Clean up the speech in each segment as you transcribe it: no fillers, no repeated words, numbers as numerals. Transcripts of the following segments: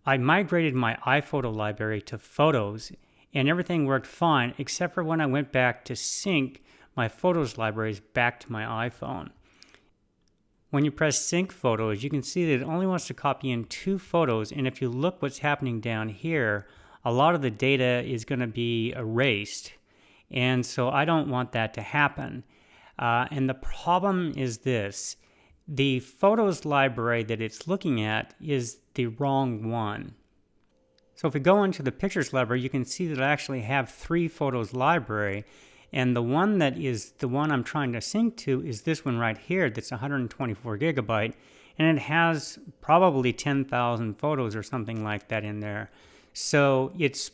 I migrated my iPhoto library to Photos, and everything worked fine except for when I went back to sync my Photos libraries back to my iPhone. When you press Sync Photos, you can see that it only wants to copy in 2 photos, and if you look what's happening down here, a lot of the data is going to be erased, and so I don't want that to happen. And the problem is this: the Photos library that it's looking at is the wrong one. So if we go into the Pictures library, you can see that I actually have 3 Photos library, and the one that is the one I'm trying to sync to is this one right here that's 124 gigabyte, and it has probably 10,000 photos or something like that in there. So it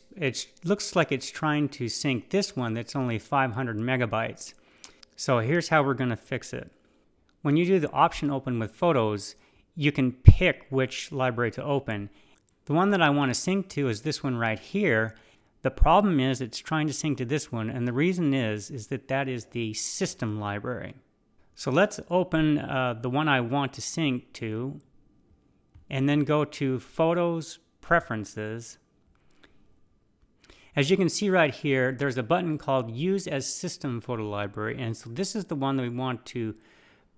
looks like it's trying to sync this one that's only 500 megabytes. So here's how we're going to fix it. When you do the option open with Photos, you can pick which library to open. The one that I want to sync to is this one right here. The problem is it's trying to sync to this one, and the reason is that that is the system library. So let's open the one I want to sync to, and then go to Photos, Preferences. As you can see right here, there's a button called Use as System Photo Library, and so this is the one that we want to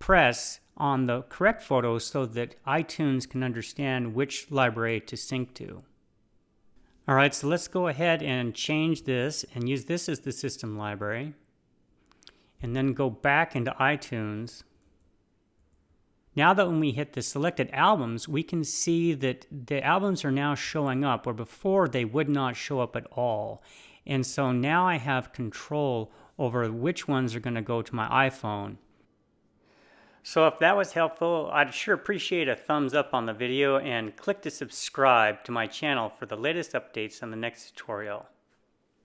press on the correct photos so that iTunes can understand which library to sync to. Alright, so let's go ahead and change this and use this as the system library, and then go back into iTunes. Now that when we hit the selected albums, we can see that the albums are now showing up, where before they would not show up at all. And so now I have control over which ones are going to go to my iPhone. So if that was helpful, I'd sure appreciate a thumbs up on the video, and click to subscribe to my channel for the latest updates on the next tutorial.